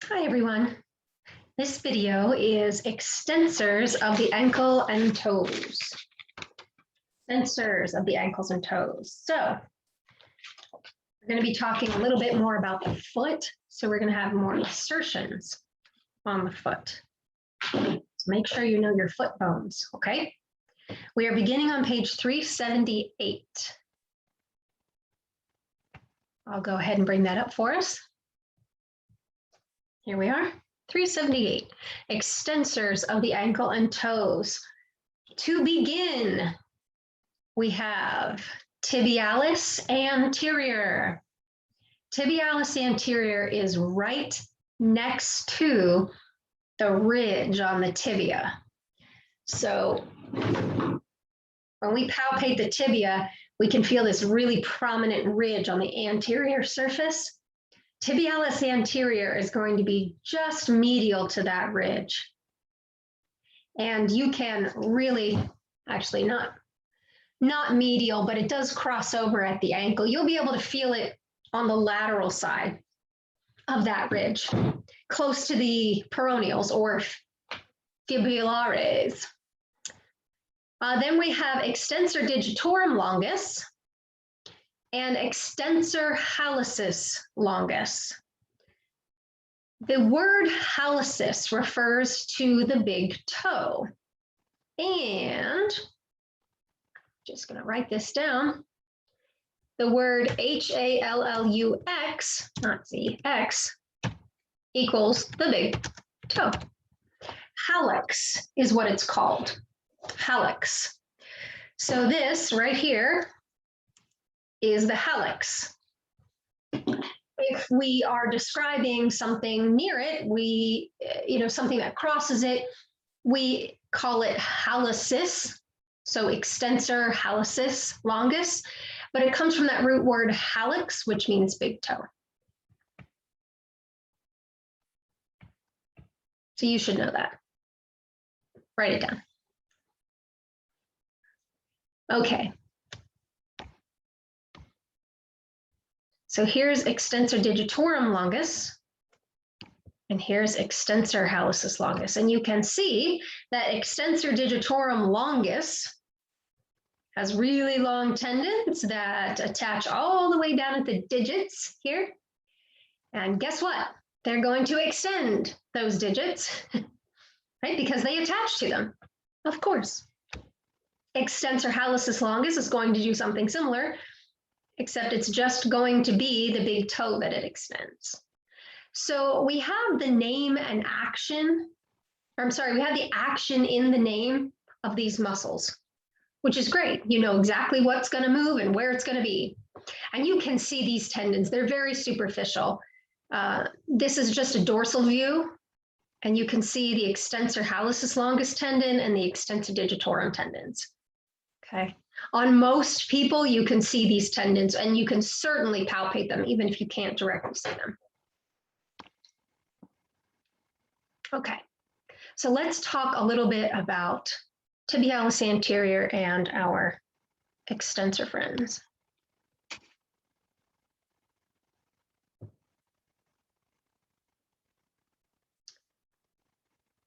Hi everyone. This video is extensors of the ankle and toes. Extensors of the ankles and toes. So we're going to be talking a little bit more about the foot. So we're going to have more insertions on the foot. So make sure you know your foot bones, okay? We are beginning on page 378. I'll go ahead and bring that up for us. Here we are, 378, extensors of the ankle and toes. To begin, we have tibialis anterior. Tibialis anterior is right next to the ridge on the tibia. So when we palpate the tibia, we can feel this really prominent ridge on the anterior surface. Tibialis anterior is going to be just medial to that ridge. And you can really, actually not medial, but it does cross over at the ankle. You'll be able to feel it on the lateral side of that ridge, close to the peroneals or fibulares. Then we have extensor digitorum longus and extensor hallucis longus. The word hallucis refers to the big toe. And just going to write this down. The word H-A-L-L-U-X, not Z-X, equals the big toe. Hallux is what it's called. Hallux. So this right here is the hallux. If we are describing something near it, something that crosses it, we call it hallucis, so extensor hallucis longus, but it comes from that root word hallux, which means big toe. So you should know that. Write it down. Okay. So here's extensor digitorum longus, and here's extensor hallucis longus. And you can see that extensor digitorum longus has really long tendons that attach all the way down at the digits here. And guess what? They're going to extend those digits, right? Because they attach to them, of course. Extensor hallucis longus is going to do something similar, except it's just going to be the big toe that it extends. So we have the name and action, we have the action in the name of these muscles, which is great. You know exactly what's going to move and where it's going to be. And you can see these tendons, they're very superficial. This is just a dorsal view, and you can see the extensor hallucis longus tendon and the extensor digitorum tendons. Okay. On most people, you can see these tendons, and you can certainly palpate them, even if you can't directly see them. Okay, so let's talk a little bit about tibialis anterior and our extensor friends.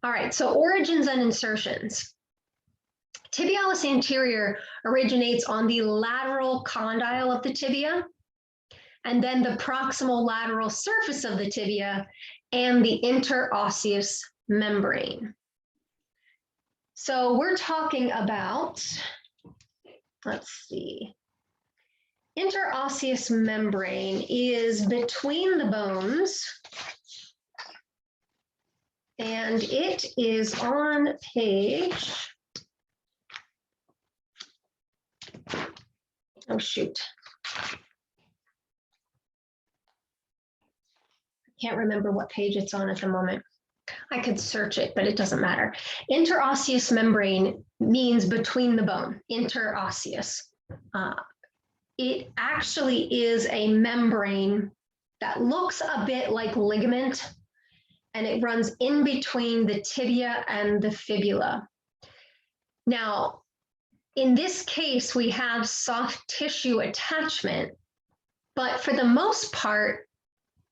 All right, so origins and insertions. Tibialis anterior originates on the lateral condyle of the tibia, and then the proximal lateral surface of the tibia and the interosseous membrane. So we're talking about, let's see, interosseous membrane is between the bones, and it is on page, oh shoot. Can't remember what page it's on at the moment. I could search it, but it doesn't matter. Interosseous membrane means between the bone, interosseous. It actually is a membrane that looks a bit like ligament, and it runs in between the tibia and the fibula. Now, in this case, we have soft tissue attachment, but for the most part,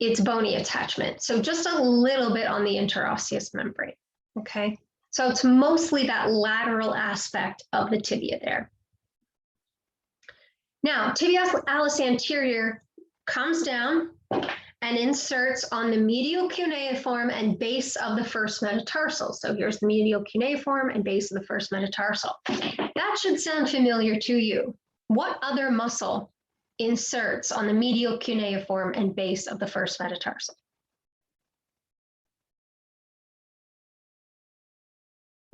its bony attachment. So just a little bit on the interosseous membrane, okay? So it's mostly that lateral aspect of the tibia there. Now, tibialis anterior comes down and inserts on the medial cuneiform and base of the first metatarsal. So here's the medial cuneiform and base of the first metatarsal. That should sound familiar to you. What other muscle inserts on the medial cuneiform and base of the first metatarsal?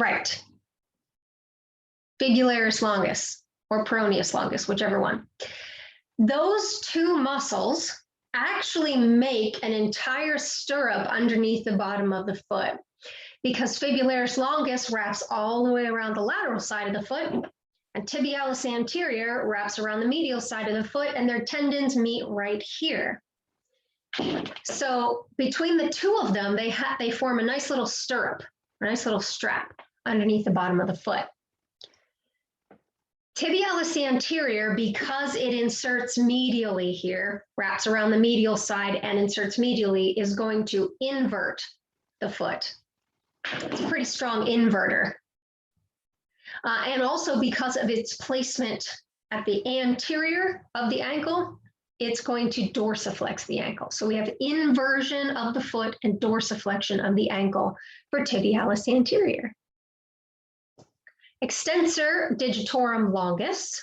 Right. Fibularis longus or peroneus longus, whichever one. Those two muscles actually make an entire stirrup underneath the bottom of the foot, because fibularis longus wraps all the way around the lateral side of the foot, and tibialis anterior wraps around the medial side of the foot, and their tendons meet right here. So between the two of them, they form a nice little stirrup, a nice little strap underneath the bottom of the foot. Tibialis anterior, because it inserts medially here, wraps around the medial side and inserts medially, is going to invert the foot. It's a pretty strong inverter. And also because of its placement at the anterior of the ankle, it's going to dorsiflex the ankle. So we have inversion of the foot and dorsiflexion of the ankle for tibialis anterior. Extensor digitorum longus.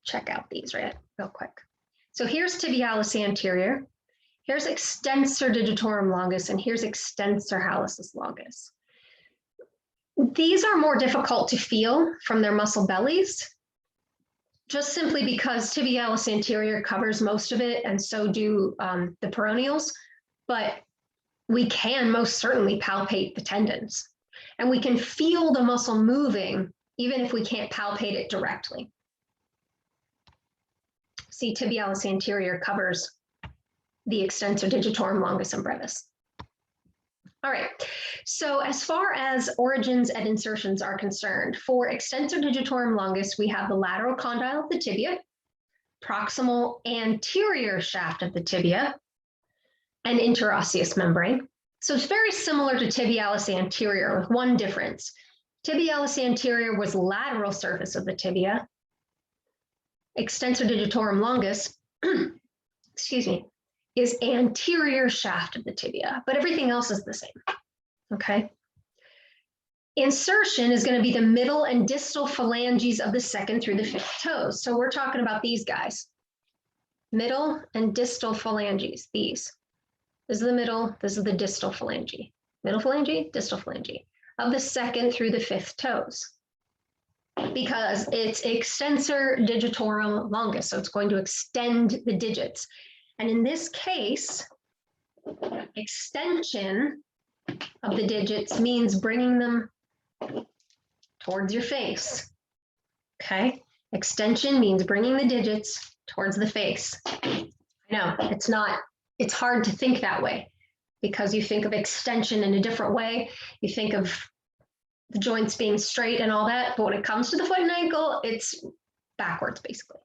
Check out these real quick. So here's tibialis anterior, here's extensor digitorum longus, and here's extensor hallucis longus. These are more difficult to feel from their muscle bellies, just simply because tibialis anterior covers most of it, and so do the peroneals, but we can most certainly palpate the tendons. And we can feel the muscle moving, even if we can't palpate it directly. See, tibialis anterior covers the extensor digitorum longus and brevis. All right, so as far as origins and insertions are concerned, for extensor digitorum longus, we have the lateral condyle of the tibia, proximal anterior shaft of the tibia, and interosseous membrane. So it's very similar to tibialis anterior with one difference. Tibialis anterior was lateral surface of the tibia. Extensor digitorum longus, excuse me, is anterior shaft of the tibia, but everything else is the same, okay? Insertion is going to be the middle and distal phalanges of the second through the fifth toes. So we're talking about these guys, middle and distal phalanges, these. This is the middle, this is the distal phalange. Middle phalange, distal phalange of the second through the fifth toes, because it's extensor digitorum longus, so it's going to extend the digits. And in this case, extension of the digits means bringing them towards your face, okay? Extension means bringing the digits towards the face. I know, it's hard to think that way because you think of extension in a different way. You think of the joints being straight and all that, but when it comes to the foot and ankle, it's backwards basically.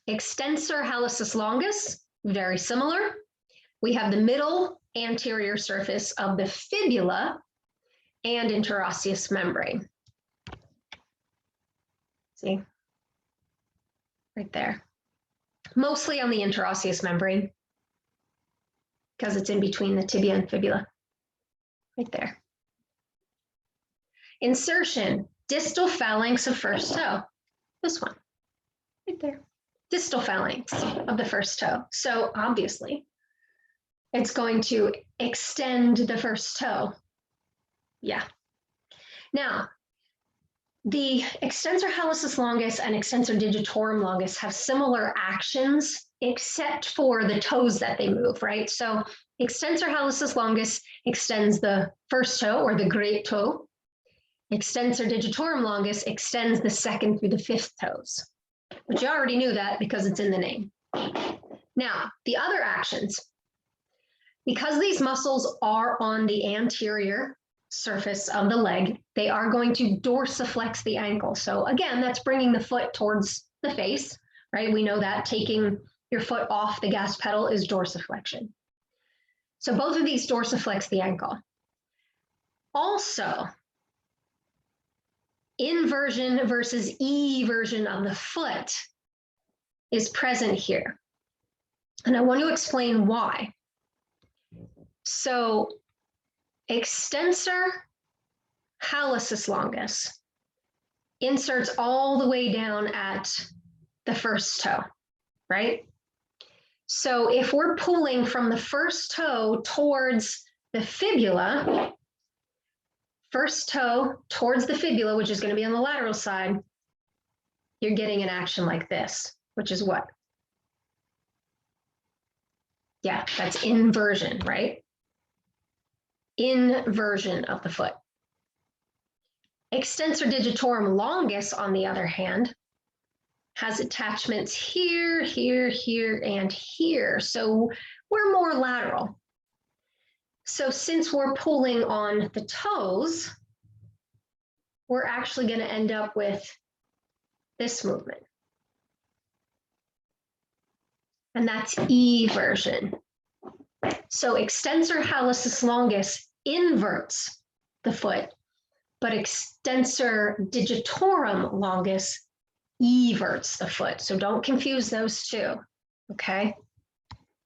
Extensor hallucis longus, very similar. We have the middle anterior surface of the fibula and interosseous membrane. See, right there. Mostly on the interosseous membrane because it's in between the tibia and fibula, right there. Insertion, distal phalanx of first toe, this one, right there. Distal phalanx of the first toe. So obviously, it's going to extend the first toe. Yeah. Now, the extensor hallucis longus and extensor digitorum longus have similar actions, except for the toes that they move, right? So extensor hallucis longus extends the first toe or the great toe. Extensor digitorum longus extends the second through the fifth toes. But you already knew that because it's in the name. Now, the other actions, because these muscles are on the anterior surface of the leg, they are going to dorsiflex the ankle. So again, that's bringing the foot towards the face, right? We know that, taking your foot off the gas pedal is dorsiflexion. So both of these dorsiflex the ankle. Also, inversion versus eversion of the foot is present here. And I want to explain why. So extensor hallucis longus inserts all the way down at the first toe, right? So if we're pulling from the first toe towards the fibula, first toe towards the fibula, which is going to be on the lateral side, you're getting an action like this, which is what? Yeah, that's inversion, right? Inversion of the foot. Extensor digitorum longus, on the other hand, has attachments here, here, here, and here. So we're more lateral. So since we're pulling on the toes, we're actually going to end up with this movement. And that's eversion. So extensor hallucis longus inverts the foot, but extensor digitorum longus everts the foot. So don't confuse those two, okay?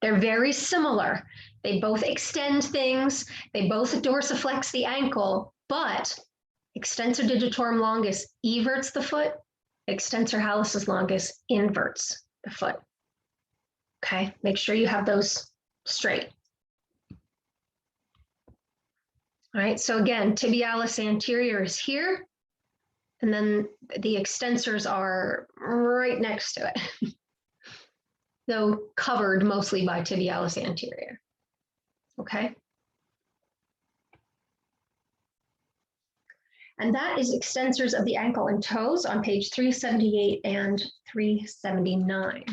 They're very similar. They both extend things. They both dorsiflex the ankle, but extensor digitorum longus everts the foot. Extensor hallucis longus inverts the foot. Okay, make sure you have those straight. All right, so again, tibialis anterior is here, and then the extensors are right next to it, though covered mostly by tibialis anterior. Okay. And that is extensors of the ankle and toes on page 378 and 379.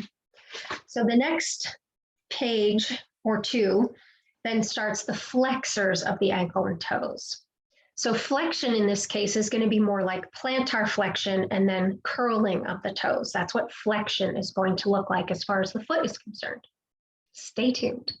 So the next page or two then starts the flexors of the ankle and toes. So flexion in this case is going to be more like plantar flexion and then curling of the toes. That's what flexion is going to look like as far as the foot is concerned. Stay tuned.